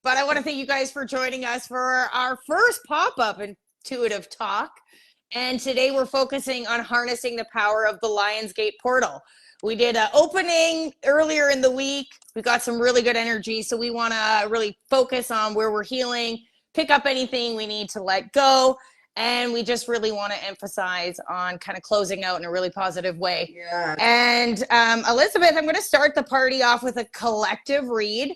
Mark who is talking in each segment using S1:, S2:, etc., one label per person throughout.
S1: But I want to thank you guys for joining us for our first pop-up intuitive talk. And today we're focusing on harnessing the power of the Lionsgate portal. We did an opening earlier in the week. We got some really good energy. So we want to really focus on where we're healing, pick up anything we need to let go. And we just really want to emphasize on kind of closing out in a really positive way.
S2: Yeah.
S1: And Elizabeth, I'm going to start the party off with a collective read.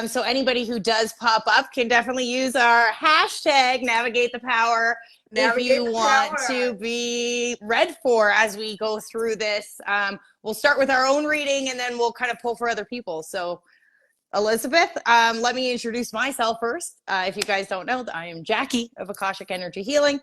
S1: So anybody who does pop up can definitely use our hashtag navigate the power if you want to be read for as we go through this. We'll start with our own reading and then we'll kind of pull for other people. So Elizabeth, let me introduce myself first. If you guys don't know, I am Jackie of Akashic Energy Healing.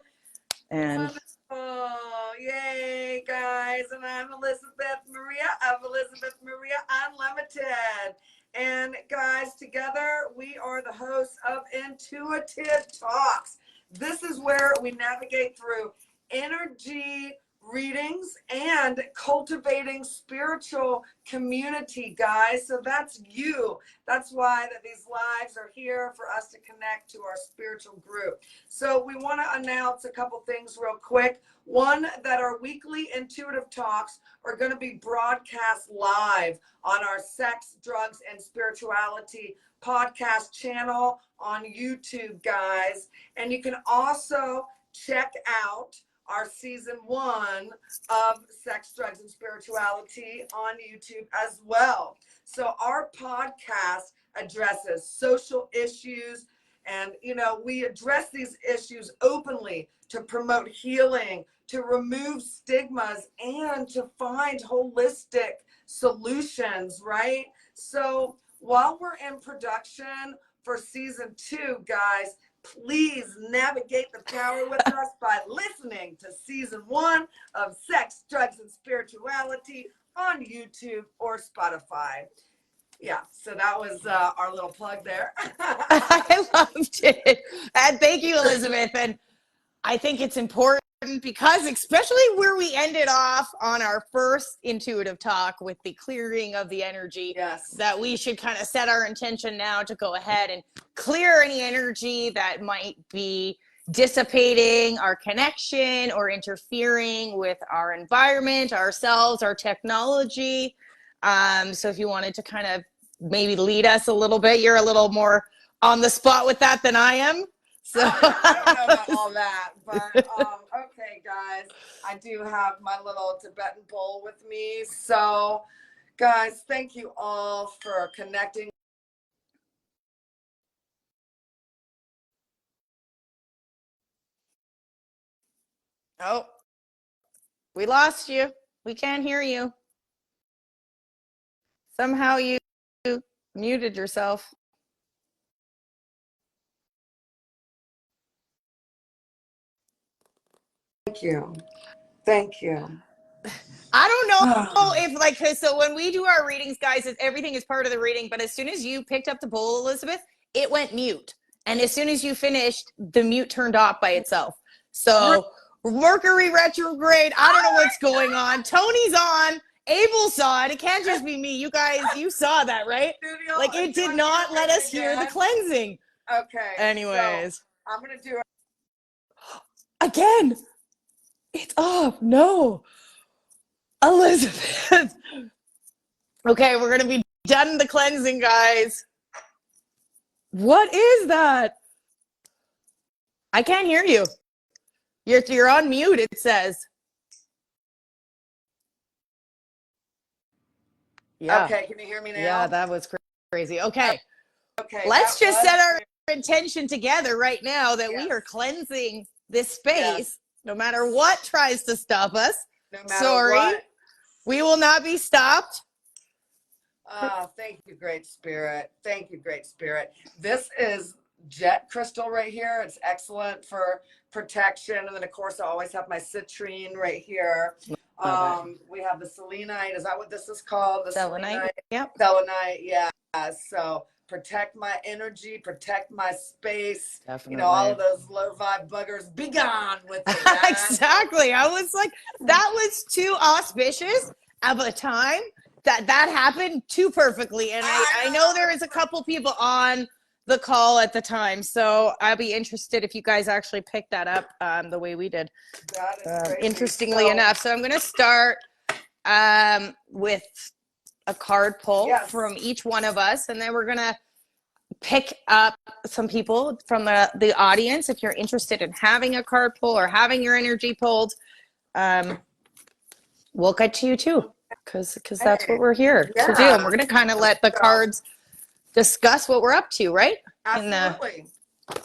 S1: And
S2: oh, yay, guys. And I'm Elizabeth Maria of Elizabeth Maria Unlimited. And guys, together we are the hosts of Intuitive Talks. This is where we navigate through energy readings and cultivating spiritual community, guys. So that's you. That's why that these lives are here, for us to connect to our spiritual group. So we want to announce a couple things real quick. One, that our weekly intuitive talks are going to be broadcast live on our Sex, Drugs, and Spirituality podcast channel on YouTube, guys. And you can also check out our season 1 of Sex, Drugs, and Spirituality on YouTube as well. So our podcast addresses social issues, and we address these issues openly to promote healing, to remove stigmas, and to find holistic solutions, right? So while we're in production for season 2, guys, please navigate the power with us by listening to season 1 of Sex, Drugs, and Spirituality on YouTube or Spotify. Yeah, so that was our little plug there.
S1: I loved it. And thank you, Elizabeth. And I think it's important because, especially where we ended off on our first intuitive talk with the clearing of the energy,
S2: yes,
S1: that we should kind of set our intention now to go ahead and clear any energy that might be dissipating our connection or interfering with our environment, ourselves, our technology. So if you wanted to kind of maybe lead us a little bit, you're a little more on the spot with that than I am. So
S2: I don't know about all that, but okay, guys, I do have my little Tibetan bowl with me. So, guys, thank you all for connecting.
S1: Oh, we lost you. We can't hear you. Somehow you muted yourself.
S2: Thank you. Thank you.
S1: I don't know if so when we do our readings, guys, everything is part of the reading, but as soon as you picked up the bowl, Elizabeth, it went mute. And as soon as you finished, the mute turned off by itself. So Mercury retrograde, I don't know what's going on. Tony's on. Abel saw it. It can't just be me. You guys, you saw that, right? Like, it did not let us hear the cleansing.
S2: Okay.
S1: Anyways.
S2: So I'm going to do it.
S1: Again. It's off. No. Elizabeth. Okay, we're going to be done the cleansing, guys. What is that? I can't hear you. You're on mute, it says. Yeah.
S2: Okay, can you hear me now?
S1: Yeah, that was crazy. Okay.
S2: Okay.
S1: Let's just set our intention together right now that we are cleansing this space, no matter what tries to stop us.
S2: No matter what.
S1: We will not be stopped.
S2: Thank you, Great Spirit. Thank you, Great Spirit. This is jet crystal right here. It's excellent for protection. And then, of course, I always have my citrine right here. We have the selenite. Is that what this is called? The
S1: selenite. Yep.
S2: Selenite. Yeah. So protect my energy, protect my space.
S1: Definitely.
S2: All of those low vibe buggers, be gone with it.
S1: Exactly. I was like, that was too auspicious of a time that happened too perfectly. And I know there is a couple people on the call at the time. So I'll be interested if you guys actually pick that up the way we did.
S2: That is crazy.
S1: Interestingly enough. So I'm going to start with a card pull from each one of us, and then we're going to pick up some people from the audience. If you're interested in having a card pull or having your energy pulled, we'll get to you too, because that's what we're here to do. And we're going to kind of let the cards discuss what we're up to, right?
S2: Absolutely.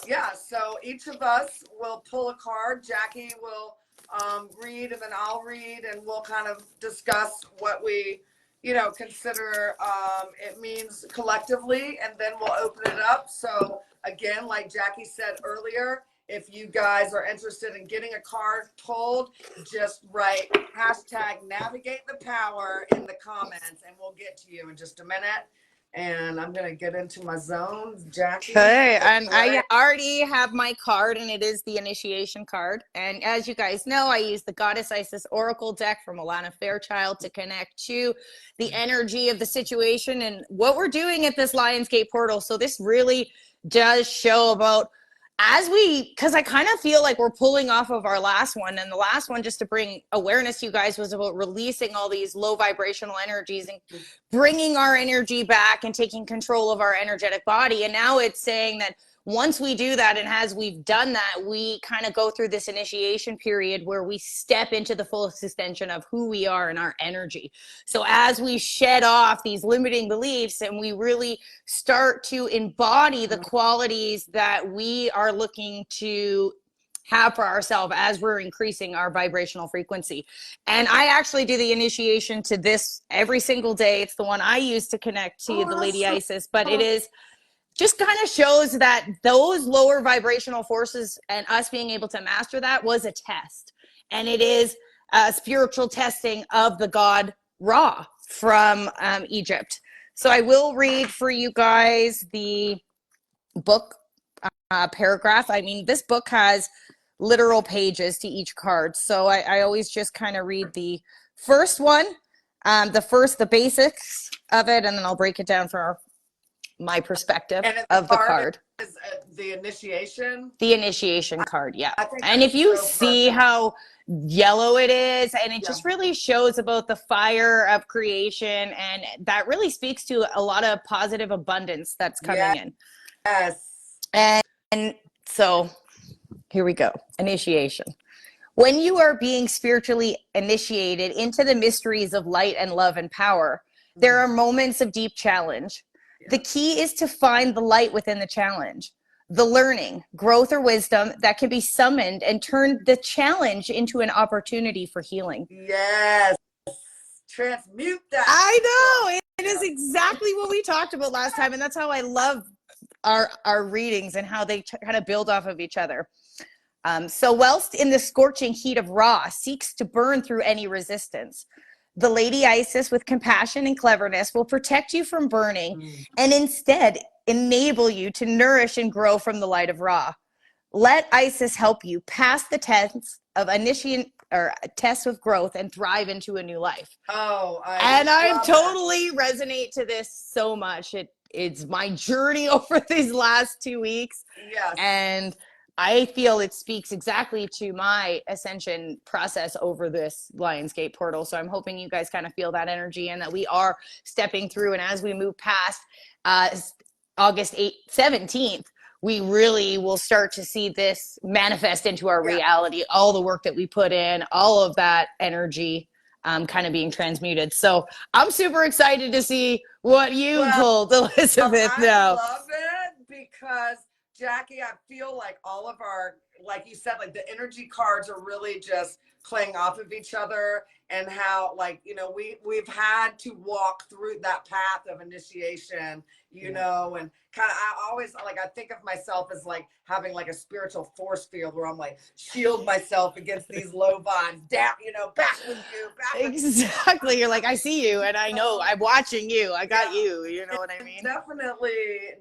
S2: Yeah, so each of us will pull a card. Jackie will read, and then I'll read, and we'll kind of discuss what we, consider it means collectively, and then we'll open it up. So again, like Jackie said earlier, if you guys are interested in getting a card pulled, just write #navigate the power in the comments, and we'll get to you in just a minute. And I'm going to get into my zone, Jackie.
S1: Okay, and I already have my card, and it is the initiation card. And as you guys know, I use the Goddess Isis Oracle deck from Alana Fairchild to connect to the energy of the situation and what we're doing at this Lionsgate portal. So this really does show about because I kind of feel like we're pulling off of our last one, and the last one, just to bring awareness to you guys, was about releasing all these low vibrational energies and bringing our energy back and taking control of our energetic body. And now it's saying that once we do that, and as we've done that, we kind of go through this initiation period where we step into the fullest extension of who we are and our energy. So as we shed off these limiting beliefs and we really start to embody the qualities that we are looking to have for ourselves as we're increasing our vibrational frequency. And I actually do the initiation to this every single day. It's the one I use to connect to the Lady Isis, but it is just kind of shows that those lower vibrational forces and us being able to master that was a test. And it is a spiritual testing of the god Ra from Egypt. So I will read for you guys the book paragraph. I mean, this book has literal pages to each card. So I always just kind of read the first one, the basics of it, and then I'll break it down for my perspective of the card.
S2: Is the initiation?
S1: The initiation card, yeah. And if you see how yellow it is, and it just really shows about the fire of creation, and that really speaks to a lot of positive abundance that's coming in.
S2: Yes.
S1: And so here we go. Initiation. When you are being spiritually initiated into the mysteries of light and love and power, there are moments of deep challenge. The key is to find the light within the challenge, the learning, growth, or wisdom that can be summoned and turn the challenge into an opportunity for healing.
S2: Yes. Transmute that.
S1: I know. It is exactly what we talked about last time. And that's how I love our readings and how they kind of build off of each other. So whilst in the scorching heat of Ra seeks to burn through any resistance, the Lady Isis, with compassion and cleverness, will protect you from burning and instead enable you to nourish and grow from the light of Ra. Let Isis help you pass the test of test of growth and thrive into a new life. I totally resonate to this so much. It's my journey over these last 2 weeks.
S2: Yes.
S1: And I feel it speaks exactly to my ascension process over this Lionsgate portal. So I'm hoping you guys kind of feel that energy and that we are stepping through. And as we move past August 17th, we really will start to see this manifest into our reality. All the work that we put in, all of that energy kind of being transmuted. So I'm super excited to see what you pulled, Elizabeth.
S2: I love it because, Jackie, I feel like all of our, like you said, like the energy cards are really just playing off of each other, and how, like, we've had to walk through that path of initiation, know, and kind of, I think of myself as like having like a spiritual force field where I'm like shield myself against these low vibes, down, back with you,
S1: exactly. You're like, I see you, and I know I'm watching you. I got you. You know what I mean?
S2: Definitely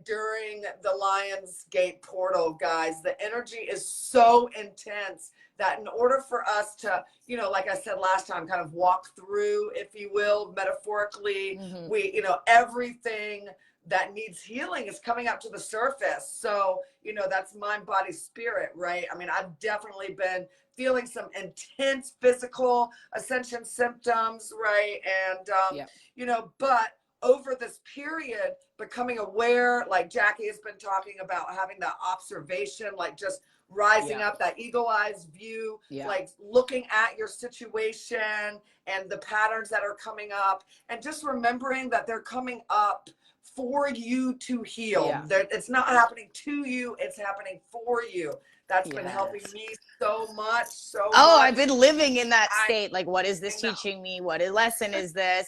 S2: during the Lionsgate portal, guys, the energy is so intense that in order for us to, you know, like I said last time, kind of walk through, if you will, metaphorically, we, you know, everything that needs healing is coming up to the surface. So, you know, that's mind, body, spirit, right? I mean, I've definitely been feeling some intense physical ascension symptoms, right? And, you know, but over this period, becoming aware, like Jackie has been talking about, having that observation, like just rising up, that eagle eyes view, like looking at your situation and the patterns that are coming up, and just remembering that they're coming up for you to heal. It's not happening to you, it's happening for you. That's been helping me so much, so much.
S1: I've been living in that state. Like, what is this teaching me? What lesson is this?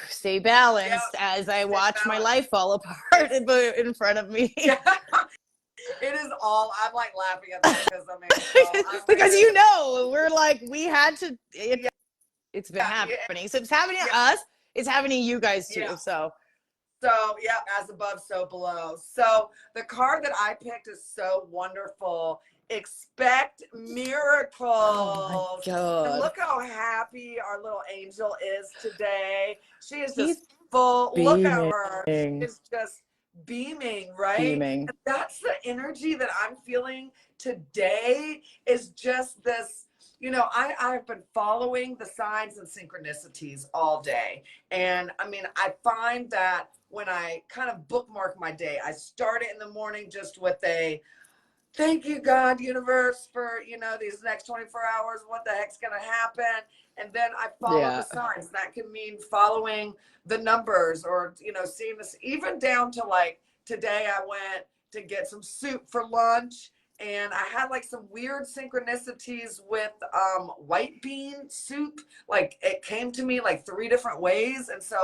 S1: Stay balanced as I watch my life fall apart in front of me.
S2: It is all, I'm like laughing at that because I mean,
S1: because you know, we're like, we had to, it's been happening. So it's happening to us, it's happening to you guys too. So
S2: yeah, as above, so below. So the card that I picked is so wonderful. Expect miracles.
S1: Oh my God.
S2: And look how happy our little angel is today. She is just full.
S1: Beaming.
S2: Look at her. She is just beaming, right?
S1: Beaming.
S2: And that's the energy that I'm feeling today, is just this. You know, I've been following the signs and synchronicities all day. And I mean, I find that when I kind of bookmark my day, I start it in the morning just with a thank you, God, universe, for, you know, these next 24 hours, what the heck's going to happen? And then I follow the signs. That can mean following the numbers, or, you know, seeing this, even down to like today I went to get some soup for lunch. And I had like some weird synchronicities with white bean soup. Like it came to me like 3 different ways. And so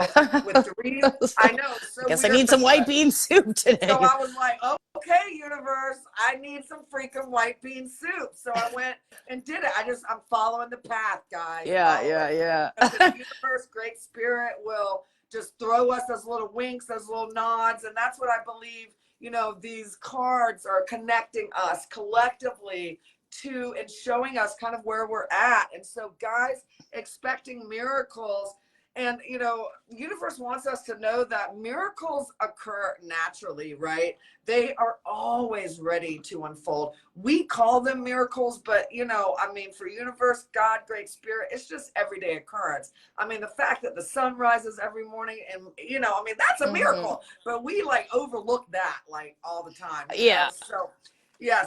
S2: with 3, I know. So
S1: I guess I need some white bean soup today.
S2: So I was like, oh, okay, universe, I need some freaking white bean soup. So I went and did it. I'm following the path, guys.
S1: Yeah.
S2: The universe, great spirit, will just throw us those little winks, those little nods. And that's what I believe. You know, these cards are connecting us collectively to and showing us kind of where we're at. And so, guys, expecting miracles. And, you know, the universe wants us to know that miracles occur naturally, right? They are always ready to unfold. We call them miracles, but, you know, I mean, for universe, God, great spirit, it's just everyday occurrence. I mean, the fact that the sun rises every morning and, you know, I mean, that's a miracle, but we like overlook that like all the time.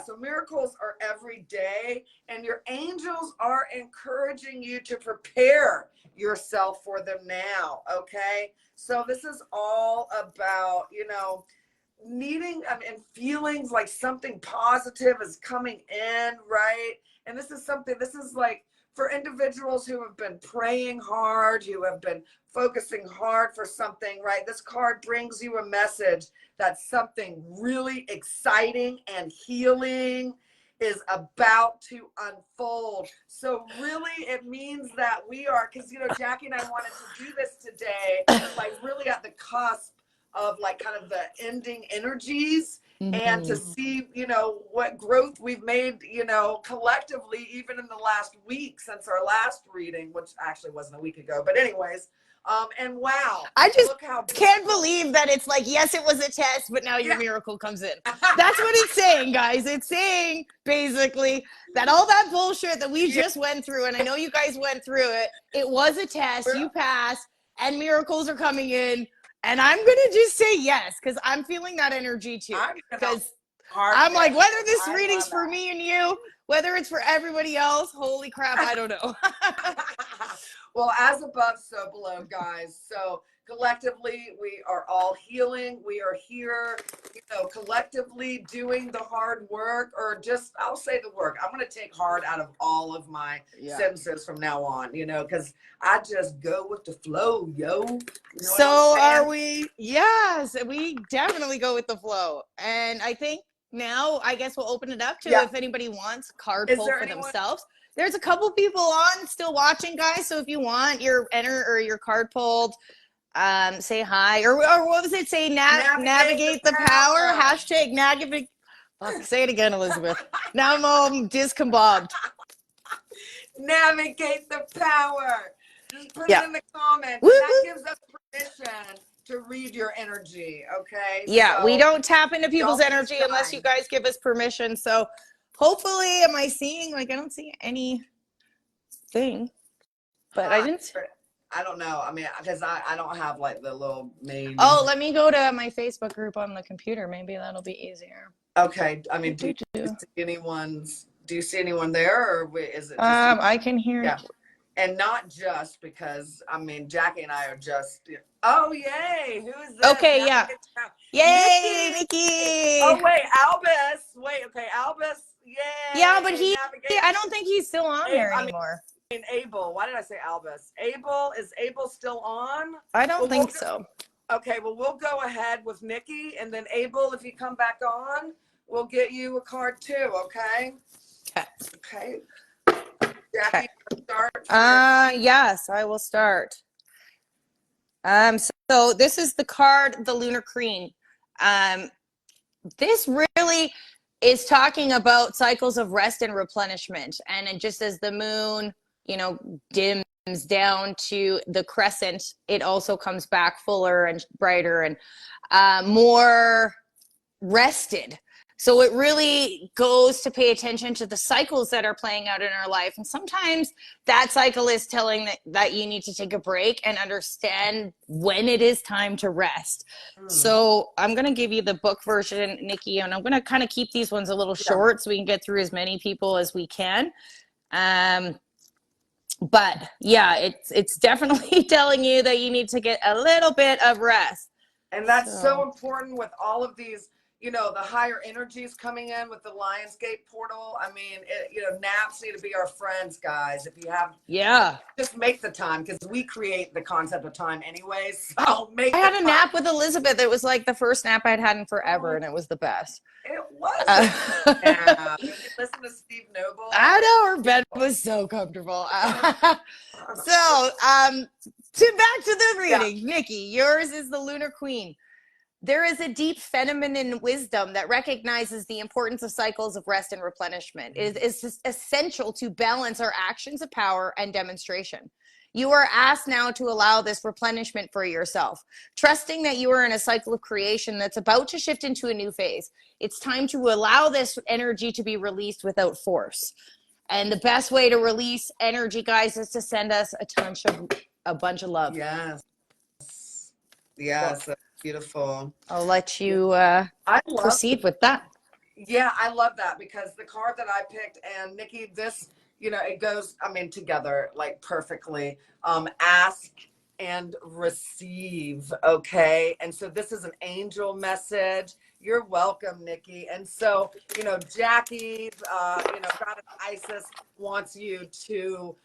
S2: So miracles are every day, and your angels are encouraging you to prepare yourself for them now. Okay. So this is all about, you know, needing and feelings like something positive is coming in, right? And this is like for individuals who have been praying hard, who have been focusing hard for something, right? This card brings you a message that something really exciting and healing is about to unfold. So really it means that we are, because, you know, Jackie and I wanted to do this today, like really at the cusp of like kind of the ending energies, and to see, you know, what growth we've made, you know, collectively, even in the last week since our last reading, which actually wasn't a week ago, but anyways. And wow,
S1: I just can't believe that it's like, yes, it was a test, but now your miracle comes in. That's what it's saying, guys. It's saying basically that all that bullshit that we just went through, and I know you guys went through it, it was a test, you passed, and miracles are coming in. And I'm going to just say yes, because I'm feeling that energy too. Because I'm like, whether this reading's for me and you, whether it's for everybody else, holy crap, I don't know.
S2: Well, as above, so below, guys. So collectively, we are all healing. We are here, you know, collectively doing the hard work, or just, I'll say the work. I'm going to take hard out of all of my sentences from now on, you know, because I just go with the flow, yo. You know
S1: so are we? Yes, we definitely go with the flow. And I think now, I guess we'll open it up to if anybody wants a card pull for themselves. There's a couple people on still watching, guys. So if you want your your card pulled, say hi, or what was it? Say navigate the power. Hashtag Fuck, say it again, Elizabeth. Now I'm all discombobulated.
S2: Navigate the power. Just put
S1: Yeah.
S2: it in the comments.
S1: Woo,
S2: And that
S1: woo.
S2: gives us permission to read your energy. Okay.
S1: Yeah,
S2: So
S1: we don't tap into people's
S2: don't be
S1: energy unless
S2: shy.
S1: you guys give us permission. So hopefully, am I seeing, like, I don't see anything, but I didn't.
S2: I don't know. I mean, because I don't have like the little main.
S1: Oh, let me go to my Facebook group on the computer. Maybe that'll be easier.
S2: Okay. I mean, do you see anyone there, or is it just
S1: I can hear.
S2: Yeah. And not just because, I mean, Jackie and I are just, oh, yay. Who is this?
S1: Okay,
S2: Now
S1: yeah.
S2: we get to-
S1: Yay,
S2: Nikki.
S1: Nikki.
S2: Oh, wait, Albus. Wait, okay, Albus. Yay.
S1: Yeah, but
S2: Navigate.
S1: I don't think he's still on there
S2: I
S1: anymore.
S2: mean, Abel. Why did I say Albus? Is Abel still on?
S1: I don't think so.
S2: Okay, well, we'll go ahead with Nikki, and then Abel, if you come back on, we'll get you a card too, okay? Okay. Jackie, start.
S1: Yes, I will start. So this is the card, the Lunar Queen. This really is talking about cycles of rest and replenishment. And it just as the moon, dims down to the crescent, it also comes back fuller and brighter and more rested. So it really goes to pay attention to the cycles that are playing out in our life. And sometimes that cycle is telling that you need to take a break and understand when it is time to rest. So I'm going to give you the book version, Nikki, and I'm going to kind of keep these ones a little short so we can get through as many people as we can. But yeah, it's definitely telling you that you need to get a little bit of rest.
S2: And that's so important with all of these, the higher energies coming in with the Lionsgate portal. I mean, naps need to be our friends, guys. If you have, just make the time, because we create the concept of time anyways. So
S1: I had a nap with Elizabeth. It was like the first nap I'd had in forever, and it was the best.
S2: It was. Yeah. You listen to Steve Noble.
S1: I know, her bed was so comfortable. So, back to the reading. Nikki, yours is the Lunar Queen. There is a deep feminine wisdom that recognizes the importance of cycles of rest and replenishment. It is essential to balance our actions of power and demonstration. You are asked now to allow this replenishment for yourself, trusting that you are in a cycle of creation that's about to shift into a new phase. It's time to allow this energy to be released without force. And the best way to release energy, guys, is to send us a bunch of love.
S2: Yes. Yes. That's beautiful.
S1: I'll let you proceed with that.
S2: Yeah, I love that, because the card that I picked, and Nikki, this, it goes, together like perfectly. Ask and receive. Okay. And so this is an angel message. You're welcome, Nikki. And so, Jackie, Goddess Isis wants you to,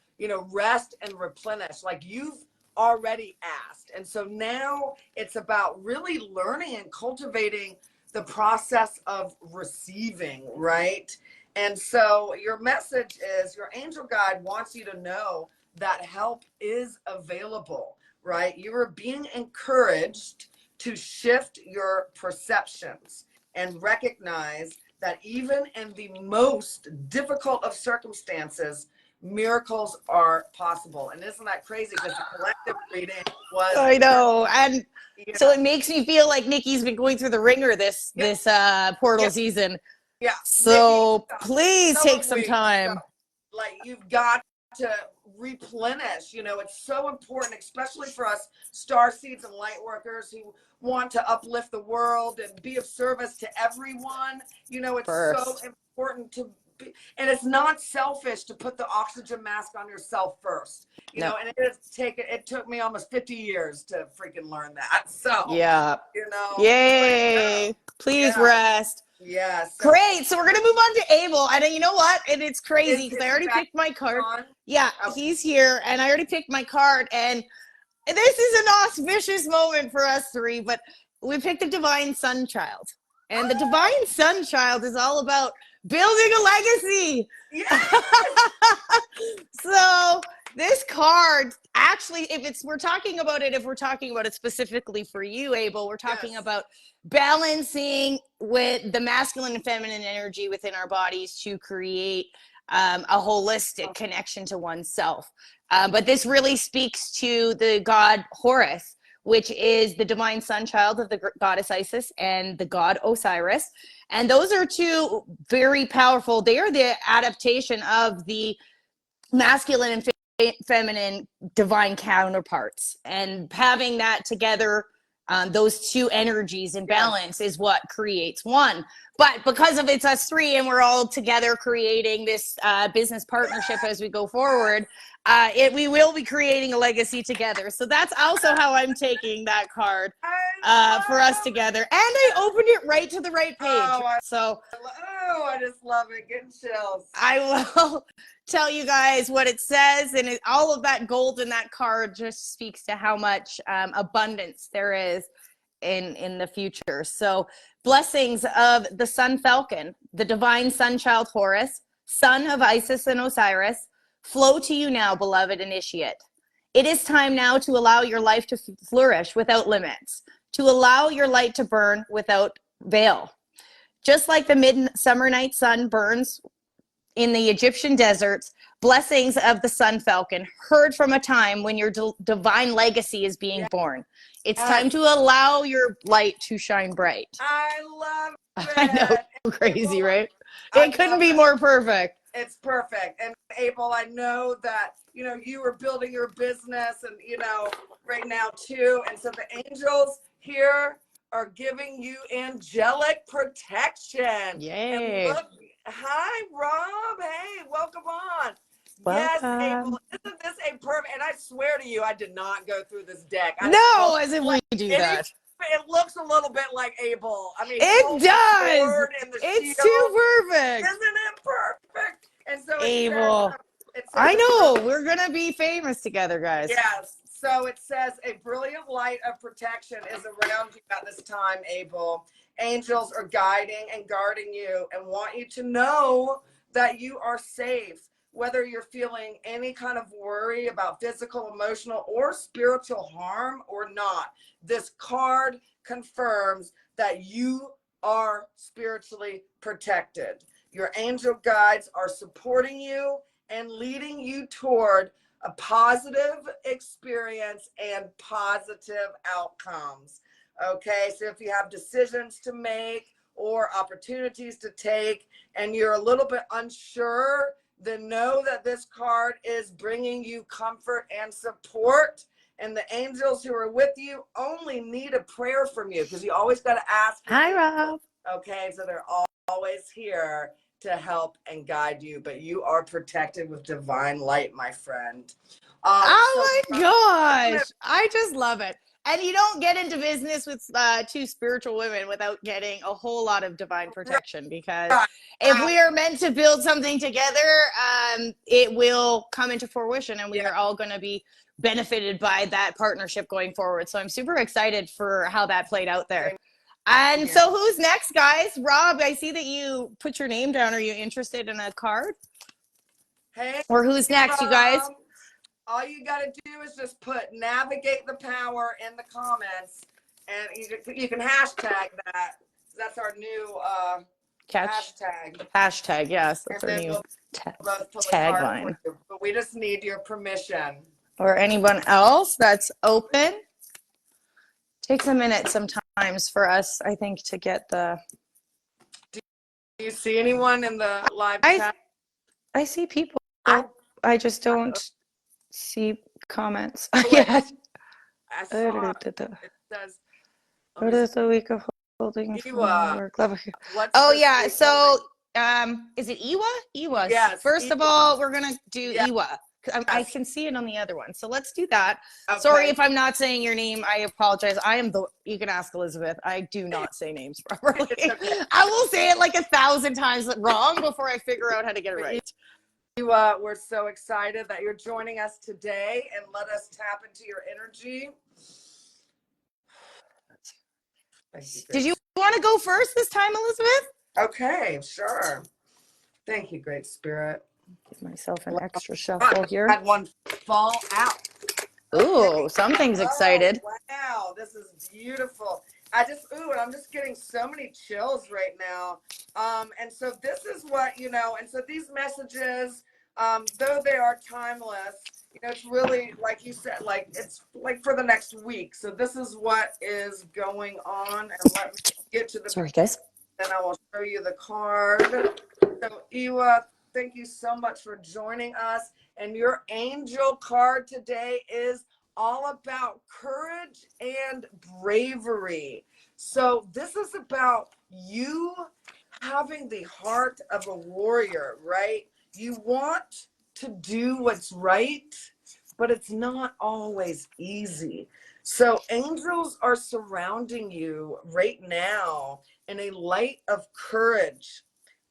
S2: rest and replenish like you've already asked. And so now it's about really learning and cultivating the process of receiving, right? And so your message is, your angel guide wants you to know that help is available, right? You are being encouraged to shift your perceptions and recognize that even in the most difficult of circumstances, miracles are possible. And isn't that crazy? Because the collective reading was,
S1: I know. And so it makes me feel like Nikki's been going through the ringer this portal season.
S2: Yeah.
S1: So
S2: Nikki,
S1: please take some time.
S2: Like, you've got to replenish. It's so important, especially for us star seeds and light workers who want to uplift the world and be of service to everyone. It's so important to be, and it's not selfish to put the oxygen mask on yourself first. And it took me almost 50 years to freaking learn that. So
S1: yay. Please rest.
S2: Yes.
S1: Great. So we're going to move on to Abel. And you know what? And it's crazy because I already picked my card. Yeah, he's here. And I already picked my card. And this is an auspicious moment for us three. But we picked the Divine Sun Child. And the Divine Sun Child is all about building a legacy.
S2: Yeah.
S1: So This card actually, if we're talking about it specifically for you, Abel, we're talking about balancing with the masculine and feminine energy within our bodies to create a holistic connection to oneself. But this really speaks to the god Horus, which is the divine son child of the goddess Isis and the god Osiris. And those are two very powerful, they are the adaptation of the masculine and feminine divine counterparts, and having that together, those two energies in balance is what creates one. But because of it's us three and we're all together creating this business partnership as we go forward, we will be creating a legacy together. So that's also how I'm taking that card for us together. And I opened it right to the right page.
S2: I just love it. Getting chills.
S1: I will tell you guys what it says, and all of that gold in that card just speaks to how much abundance there is in the future. So blessings of the sun falcon, the divine sun child Horus, son of Isis and Osiris, flow to you now, beloved initiate. It is time now to allow your life to flourish without limits, to allow your light to burn without veil. Just like the midsummer night sun burns in the Egyptian deserts, blessings of the sun falcon heard from a time when your divine legacy is being born. It's time to allow your light to shine bright.
S2: I love it.
S1: I know, crazy, right? It couldn't be more perfect.
S2: It's perfect. And Abel, I know that, you were building your business and, right now too. And so the angels here are giving you angelic protection.
S1: Yay.
S2: And look, hi, Rob. Hey, welcome on.
S1: Welcome.
S2: Yes, Abel. Isn't this a perfect? And I swear to you, I did not go through this deck.
S1: No, as if we do that.
S2: It looks a little bit like Abel. I mean,
S1: it does. It's too perfect.
S2: Isn't it perfect? And so
S1: Abel. I know. We're going to be famous together, guys.
S2: Yes. So it says a brilliant light of protection is around you at this time, Abel. Angels are guiding and guarding you and want you to know that you are safe. Whether you're feeling any kind of worry about physical, emotional, or spiritual harm or not, this card confirms that you are spiritually protected. Your angel guides are supporting you and leading you toward a positive experience and positive outcomes. Okay, so if you have decisions to make or opportunities to take and you're a little bit unsure, then know that this card is bringing you comfort and support. And the angels who are with you only need a prayer from you, because you always got to ask.
S1: Hi, Rob.
S2: Okay, so they're always here to help and guide you, but you are protected with divine light, my friend.
S1: Oh my gosh, I just love it. And you don't get into business with two spiritual women without getting a whole lot of divine protection, because if we are meant to build something together, it will come into fruition, and we are all going to be benefited by that partnership going forward. So I'm super excited for how that played out there. And so who's next, guys? Rob, I see that you put your name down. Are you interested in a card?
S2: Hey.
S1: Or who's next, you guys?
S2: All you got to do is just put navigate the power in the comments, and you can hashtag that. That's our new hashtag.
S1: Hashtag, yes. That's our new tagline.
S2: But we just need your permission.
S1: Or anyone else that's open. Takes a minute sometimes for us, I think, to get the...
S2: Do you see anyone in the live chat?
S1: I see people. I just don't see comments yet.
S2: I saw it says,
S1: what is the week of holding work?
S2: Oh
S1: yeah, so is it Iwa? Iwa.
S2: Yes.
S1: First of all, we're gonna do Iwa. I can see it on the other one, so let's do that.
S2: Okay.
S1: Sorry if I'm not saying your name. I apologize. You can ask Elizabeth. I do not say names properly. Okay. I will say it like 1,000 times wrong before I figure out how to get it right.
S2: We're so excited that you're joining us today, and let us tap into your energy.
S1: Did you want to go first this time, Elizabeth?
S2: Okay, sure. Thank you, Great Spirit.
S1: Give myself an extra
S2: I
S1: shuffle here.
S2: had one fall out.
S1: Ooh, something's excited.
S2: Wow, this is beautiful. And I'm just getting so many chills right now. And so this is what, and so these messages, though they are timeless, it's really, like you said, like, it's like for the next week. So this is what is going on. And let me get to the,
S1: Sorry, guys.
S2: then I will show you the card. So Iwa, thank you so much for joining us. And your angel card today is all about courage and bravery. So this is about you having the heart of a warrior, right? You want to do what's right, but it's not always easy. So angels are surrounding you right now in a light of courage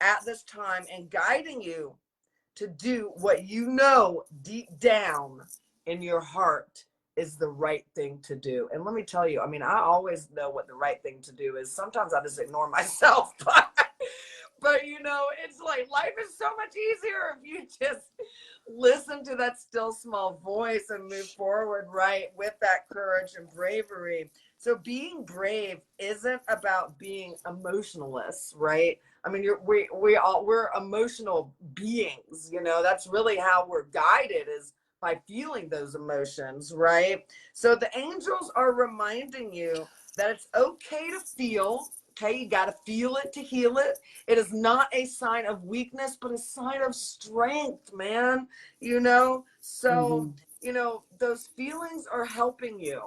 S2: at this time and guiding you to do what you know deep down in your heart is the right thing to do. And let me tell you, I mean, I always know what the right thing to do is. Sometimes I just ignore myself, but it's like life is so much easier if you just listen to that still small voice and move forward, right, with that courage and bravery. So being brave isn't about being emotionless, right? I mean, we're emotional beings, that's really how we're guided, is by feeling those emotions, right? So the angels are reminding you that it's okay to feel. Okay, you got to feel it to heal it. It is not a sign of weakness, but a sign of strength, man. So, those feelings are helping you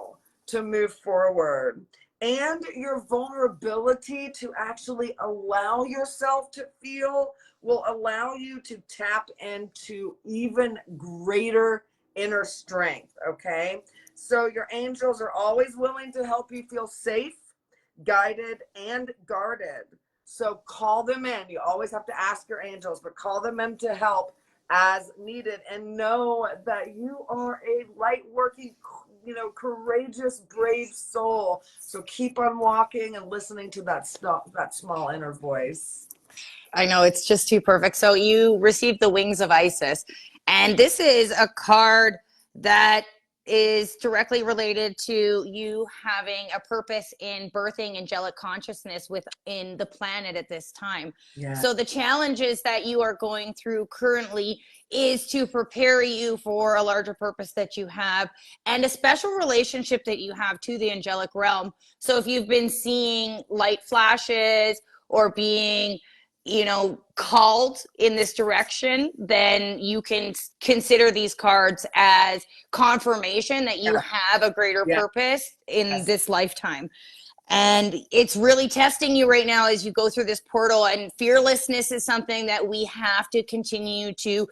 S2: to move forward. And your vulnerability to actually allow yourself to feel will allow you to tap into even greater inner strength, okay? So your angels are always willing to help you feel safe, guided, and guarded. So call them in. You always have to ask your angels, but call them in to help as needed, and know that you are a light working, courageous, brave soul. So keep on walking and listening to that small inner voice.
S1: I know, it's just too perfect. So you received the Wings of Isis, and this is a card that is directly related to you having a purpose in birthing angelic consciousness within the planet at this time. Yeah. So the challenges that you are going through currently is to prepare you for a larger purpose that you have and a special relationship that you have to the angelic realm. So if you've been seeing light flashes or being called in this direction, then you can consider these cards as confirmation that you have a greater purpose in this lifetime. And it's really testing you right now as you go through this portal. And fearlessness is something that we have to continue to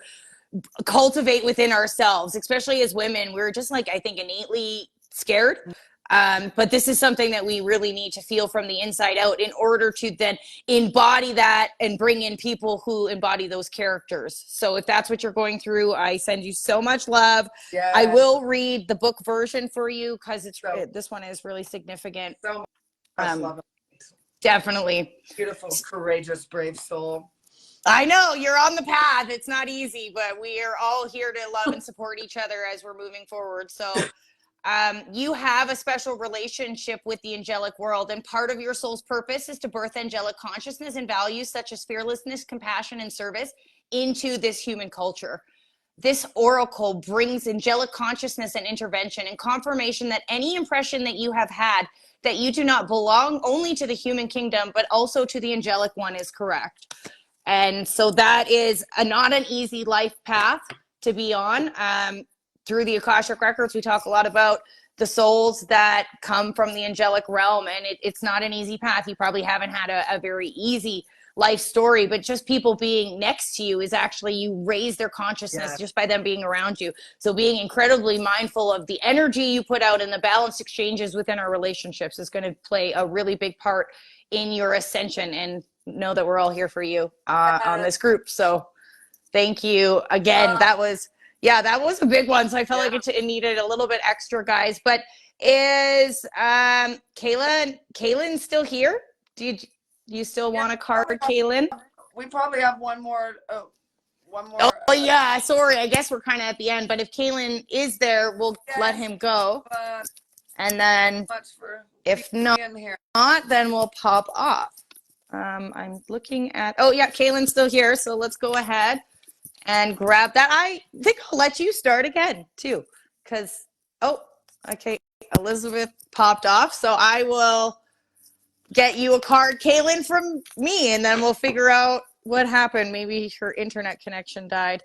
S1: cultivate within ourselves, especially as women. We're just I think innately scared. But this is something that we really need to feel from the inside out in order to then embody that and bring in people who embody those characters. So if that's what you're going through, I send you so much love. Yes. I will read the book version for you because this one is really significant.
S2: So much love it.
S1: Definitely.
S2: Beautiful, courageous, brave soul.
S1: I know you're on the path. It's not easy, but we are all here to love and support each other as we're moving forward. So you have a special relationship with the angelic world, and part of your soul's purpose is to birth angelic consciousness and values such as fearlessness, compassion, and service into this human culture. This oracle brings angelic consciousness and intervention and confirmation that any impression that you have had that you do not belong only to the human kingdom, but also to the angelic one is correct. And so that is not an easy life path to be on. Through the Akashic Records, we talk a lot about the souls that come from the angelic realm, and it's not an easy path. You probably haven't had a very easy life story, but just people being next to you is actually, you raise their consciousness just by them being around you. So being incredibly mindful of the energy you put out and the balanced exchanges within our relationships is going to play a really big part in your ascension, and know that we're all here for you on this group. So thank you again. That was a big one. So I felt like it needed a little bit extra, guys. But is Kaylin still here? Do you still want a card, Kaylin?
S2: We probably have one more one more.
S1: Oh, yeah. Sorry. I guess we're kind of at the end, but if Kaylin is there, we'll let him go. And then if not, then we'll pop off. I'm looking at, oh yeah, Kaylin's still here. So let's go ahead and grab that. I think I'll let you start again too. Cause, oh, okay. Elizabeth popped off. So I will get you a card, Kaylin, from me, and then we'll figure out what happened. Maybe her internet connection died.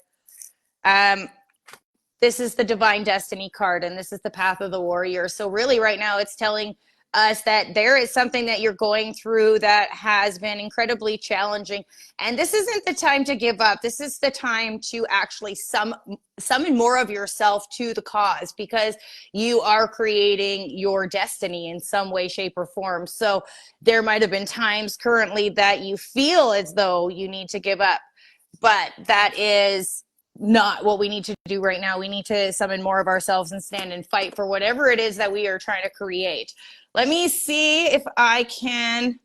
S1: This is the Divine Destiny card, and this is the Path of the Warrior. So really right now it's telling us that there is something that you're going through that has been incredibly challenging. And this isn't the time to give up. This is the time to actually summon more of yourself to the cause, because you are creating your destiny in some way, shape, or form. So there might have been times currently that you feel as though you need to give up, but that is not what we need to do right now. We need to summon more of ourselves and stand and fight for whatever it is that we are trying to create. Let me see if I can.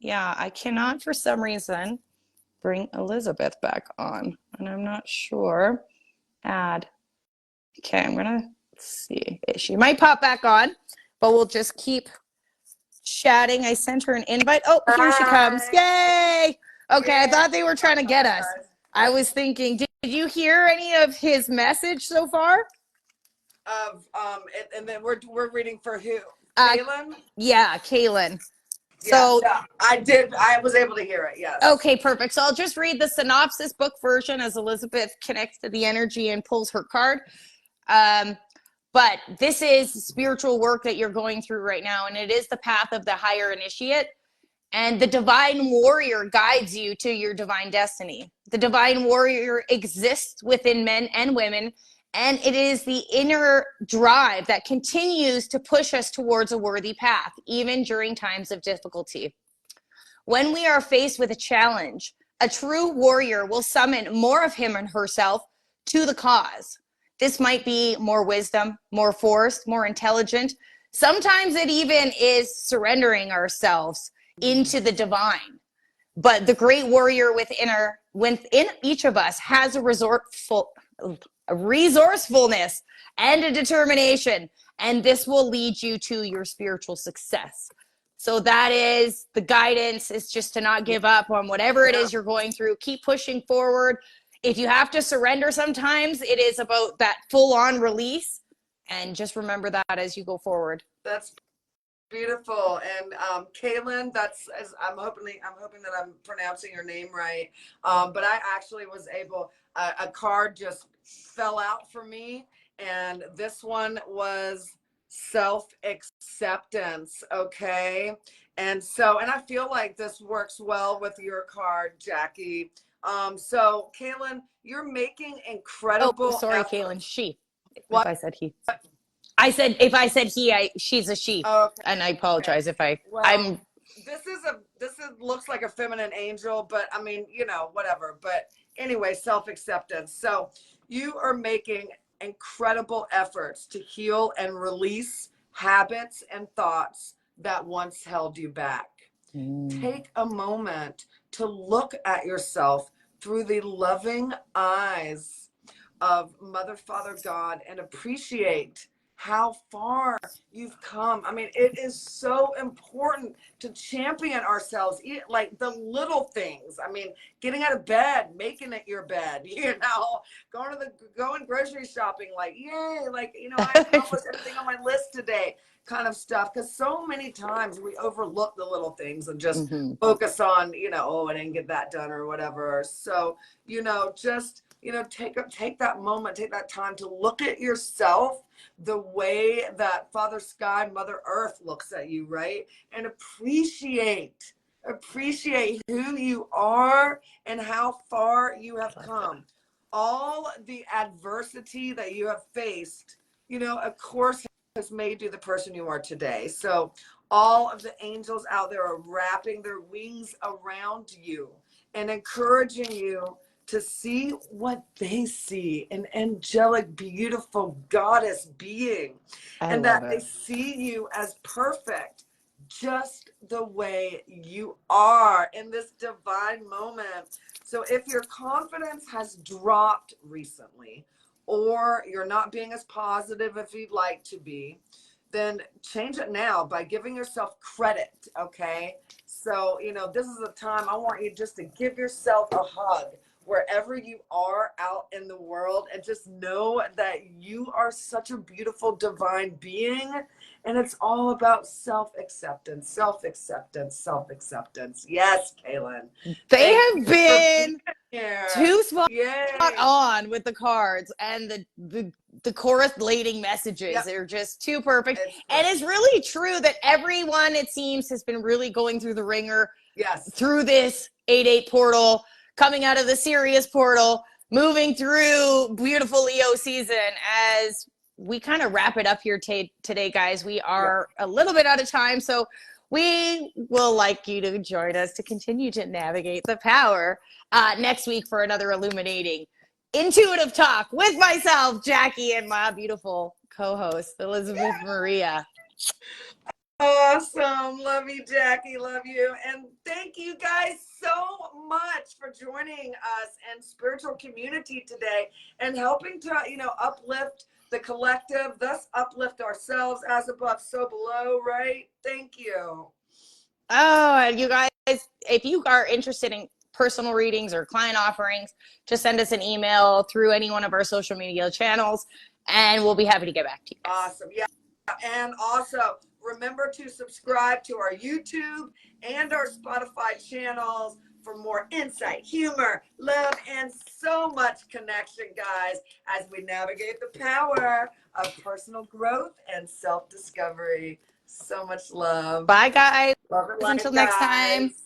S1: Yeah, I cannot for some reason bring Elizabeth back on, and I'm not sure. Add. Okay, I'm gonna see. She might pop back on, but we'll just keep chatting. I sent her an invite. Oh, here she comes. Yay! Okay, I thought they were trying to get us. I was thinking, did you hear any of his message so far?
S2: And then we're reading for who? Kaylin?
S1: Yeah, Kaylin. So
S2: yeah, I did. I was able to hear it. Yes.
S1: Okay, perfect. So I'll just read the synopsis book version as Elizabeth connects to the energy and pulls her card. But this is spiritual work that you're going through right now, and it is the path of the higher initiate. And the divine warrior guides you to your divine destiny. The divine warrior exists within men and women, and it is the inner drive that continues to push us towards a worthy path, even during times of difficulty. When we are faced with a challenge, a true warrior will summon more of him and herself to the cause. This might be more wisdom, more force, more intelligent. Sometimes it even is surrendering ourselves into the divine. But the great warrior within each of us has a resourcefulness and a determination, and this will lead you to your spiritual success. So that is the guidance, is just to not give up on whatever it is you're going through. Keep pushing forward. If you have to surrender sometimes, it is about that full-on release, and just remember that as you go forward.
S2: That's beautiful. And Kaylin, I'm hoping that I'm pronouncing your name right. But I actually was able, a card just fell out for me, and this one was self-acceptance. Okay. And I feel like this works well with your card, Jackie. So Kaylin, you're making incredible.
S1: Oh, sorry, Kaylin. She. What? If I said he. If I said he, she's a she. Okay. And I apologize if I'm.
S2: This looks like a feminine angel, but I mean, whatever. But anyway, self-acceptance. So you are making incredible efforts to heal and release habits and thoughts that once held you back. Take a moment to look at yourself through the loving eyes of Mother, Father, God, and appreciate how far you've come. I mean, it is so important to champion ourselves, like the little things. I mean, getting out of bed, making it your bed, going grocery shopping, like, yay, like, I accomplished everything on my list today, kind of stuff. Because so many times we overlook the little things and just focus on, oh, I didn't get that done or whatever. So, just take that moment, take that time to look at yourself the way that Father Sky, Mother Earth looks at you, right? And appreciate who you are and how far you have come. All the adversity that you have faced, of course, has made you the person you are today. So all of the angels out there are wrapping their wings around you and encouraging you to see what they see, an angelic, beautiful goddess being, and that they see you as perfect, just the way you are in this divine moment. So if your confidence has dropped recently, or you're not being as positive as you'd like to be, then change it now by giving yourself credit, okay? So, you know, this is a time I want you just to give yourself a hug wherever you are out in the world, and just know that you are such a beautiful divine being, and it's all about self-acceptance, self-acceptance, self-acceptance. Yes, Kaylin.
S1: They
S2: Thank
S1: have
S2: you for being
S1: been
S2: here.
S1: too spot
S2: Yay.
S1: on with the cards and the correlating messages.
S2: Yep.
S1: They're just too perfect.
S2: It's
S1: And it's really true that everyone, it seems, has been really going through the ringer
S2: yes.
S1: through this 8-8 portal, coming out of the Sirius portal, moving through beautiful Leo season. As we kind of wrap it up here today, guys, we are a little bit out of time. So we will like you to join us to continue to navigate the power next week for another illuminating intuitive talk with myself, Jackie, and my beautiful co-host, Elizabeth Maria.
S2: Awesome. Love you, Jackie. Love you. And thank you guys so much for joining us in spiritual community today and helping to, you know, uplift the collective, thus uplift ourselves, as above, so below, right? Thank you.
S1: Oh, and you guys, if you are interested in personal readings or client offerings, just send us an email through any one of our social media channels, and we'll be happy to get back to you guys.
S2: Awesome. Yeah. And also remember to subscribe to our YouTube and our Spotify channels for more insight, humor, love, and so much connection, guys, as we navigate the power of personal growth and self-discovery. So much love.
S1: Bye, guys.
S2: Love and light,
S1: Until next time.
S2: guys.